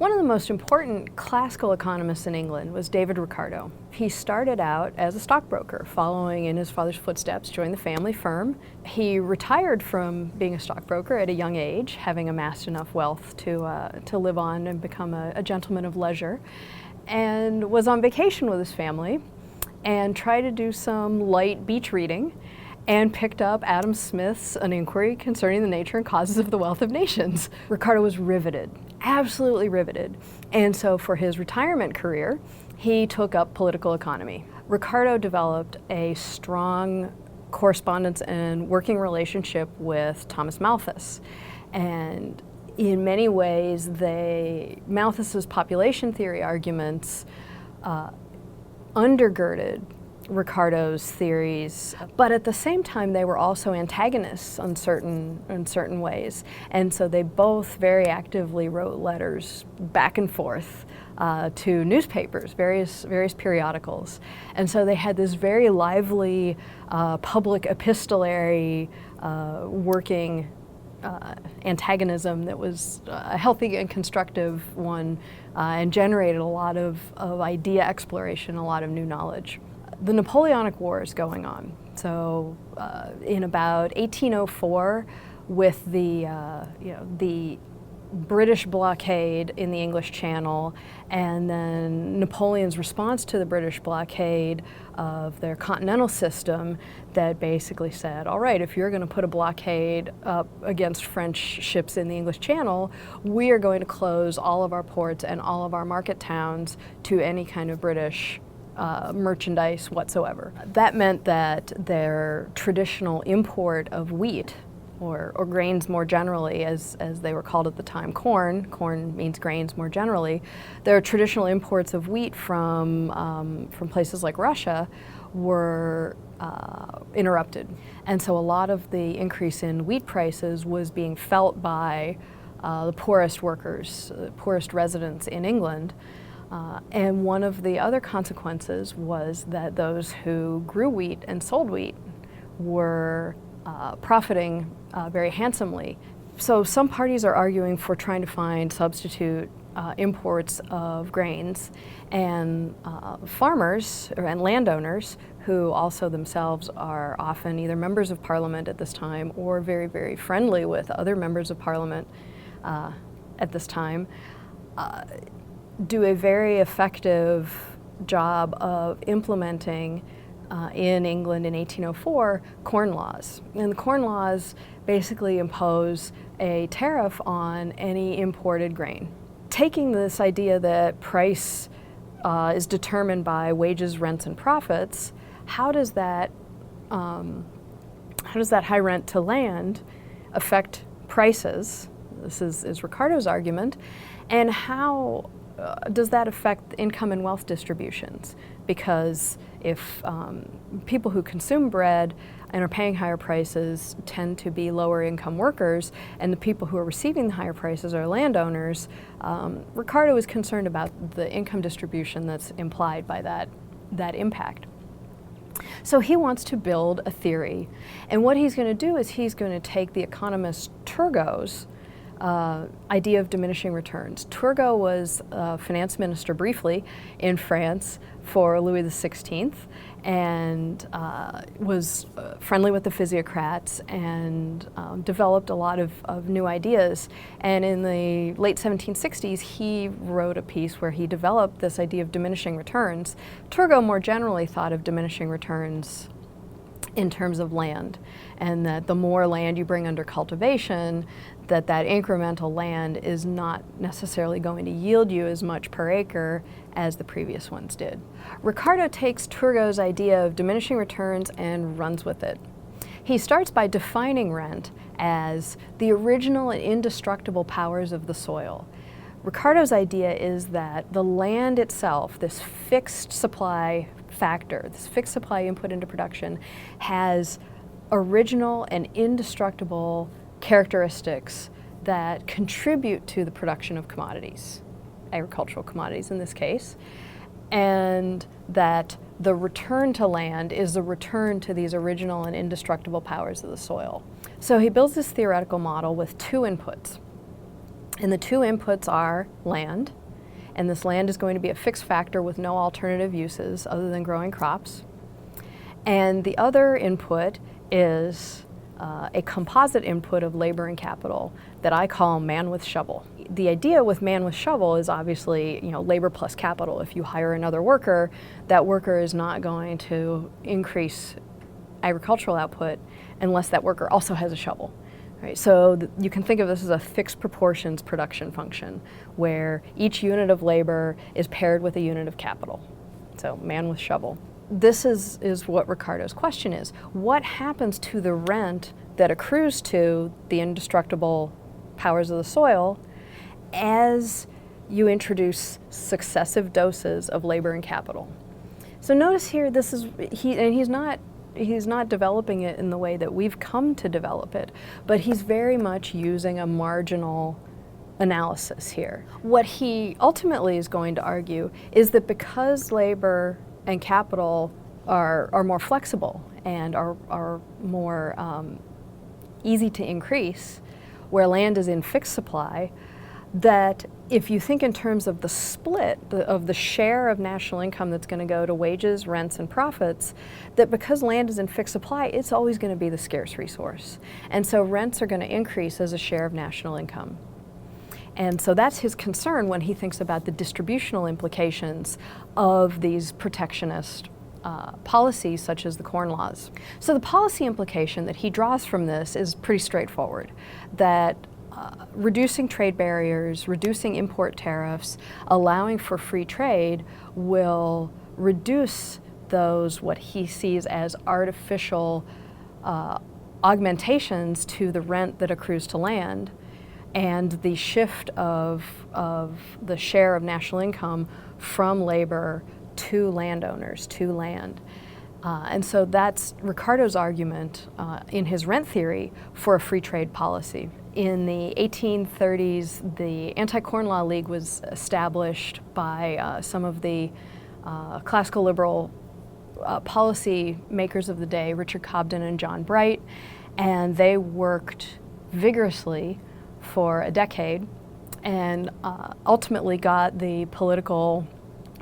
One of the most important classical economists in England was David Ricardo. He started out as a stockbroker, following in his father's footsteps, joined the family firm. He retired from being a stockbroker at a young age, having amassed enough wealth to live on and become a gentleman of leisure, and was on vacation with his family and tried to do some light beach reading and picked up Adam Smith's An Inquiry Concerning the Nature and Causes of the Wealth of Nations. Ricardo was riveted, absolutely riveted. And so for his retirement career, he took up political economy. Ricardo developed a strong correspondence and working relationship with Thomas Malthus. And in many ways, Malthus's population theory arguments undergirded Ricardo's theories, but at the same time they were also antagonists in certain ways, and so they both very actively wrote letters back and forth to newspapers, various periodicals, and so they had this very lively public epistolary working antagonism that was a healthy and constructive one, and generated a lot of idea exploration, a lot of new knowledge. The Napoleonic Wars going on. So in about 1804, with the British blockade in the English Channel, and then Napoleon's response to the British blockade of their continental system that basically said, all right, if you're going to put a blockade up against French ships in the English Channel, we are going to close all of our ports and all of our market towns to any kind of British merchandise whatsoever. That meant that their traditional import of wheat, or grains more generally, as they were called at the time, corn means grains more generally, their traditional imports of wheat from places like Russia were interrupted. And so a lot of the increase in wheat prices was being felt by the poorest workers, the poorest residents in England. And one of the other consequences was that those who grew wheat and sold wheat were profiting very handsomely. So some parties are arguing for trying to find substitute imports of grains, and farmers and landowners, who also themselves are often either members of parliament at this time or very, very friendly with other members of parliament at this time, do a very effective job of implementing in England in 1804 corn laws. And the corn laws basically impose a tariff on any imported grain. Taking this idea that price is determined by wages, rents, and profits, how does that high rent to land affect prices? This is Ricardo's argument. And how does that affect income and wealth distributions? Because if people who consume bread and are paying higher prices tend to be lower income workers, and the people who are receiving the higher prices are landowners, Ricardo is concerned about the income distribution that's implied by that impact. So he wants to build a theory, and what he's going to do is he's going to take the economist Turgot's idea of diminishing returns. Turgot was finance minister briefly in France for Louis XVI, and was friendly with the physiocrats and developed a lot of new ideas. And in the late 1760s, he wrote a piece where he developed this idea of diminishing returns. Turgot more generally thought of diminishing returns in terms of land, and that the more land you bring under cultivation, that incremental land is not necessarily going to yield you as much per acre as the previous ones did. Ricardo takes Turgot's idea of diminishing returns and runs with it. He starts by defining rent as the original and indestructible powers of the soil. Ricardo's idea is that the land itself, this fixed supply factor, this fixed supply input into production, has original and indestructible characteristics that contribute to the production of commodities, agricultural commodities in this case, and that the return to land is the return to these original and indestructible powers of the soil. So he builds this theoretical model with two inputs. And the two inputs are land, and this land is going to be a fixed factor with no alternative uses other than growing crops. And the other input is a composite input of labor and capital that I call man with shovel. The idea with man with shovel is obviously, labor plus capital. If you hire another worker, that worker is not going to increase agricultural output unless that worker also has a shovel. Right, so you can think of this as a fixed proportions production function where each unit of labor is paired with a unit of capital. So man with shovel. This is what Ricardo's question is. What happens to the rent that accrues to the indestructible powers of the soil as you introduce successive doses of labor and capital? So notice here, he's not developing it in the way that we've come to develop it, but he's very much using a marginal analysis here. What he ultimately is going to argue is that because labor and capital are more flexible and are more easy to increase, where land is in fixed supply, that if you think in terms of the split of the share of national income that's going to go to wages, rents, and profits, that because land is in fixed supply, it's always going to be the scarce resource. And so rents are going to increase as a share of national income. And so that's his concern when he thinks about the distributional implications of these protectionist policies such as the Corn Laws. So the policy implication that he draws from this is pretty straightforward, that reducing trade barriers, reducing import tariffs, allowing for free trade will reduce those what he sees as artificial augmentations to the rent that accrues to land, and the shift of the share of national income from labor to landowners, to land. And so that's Ricardo's argument in his rent theory for a free trade policy. In the 1830s, the Anti-Corn Law League was established by some of the classical liberal policy makers of the day, Richard Cobden and John Bright, and they worked vigorously for a decade and ultimately got the political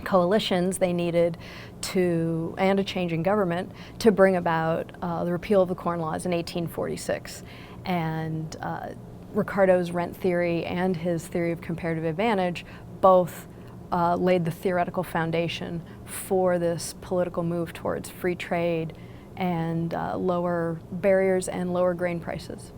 coalitions they needed and a change in government to bring about the repeal of the Corn Laws in 1846. And Ricardo's rent theory and his theory of comparative advantage both laid the theoretical foundation for this political move towards free trade and lower barriers and lower grain prices.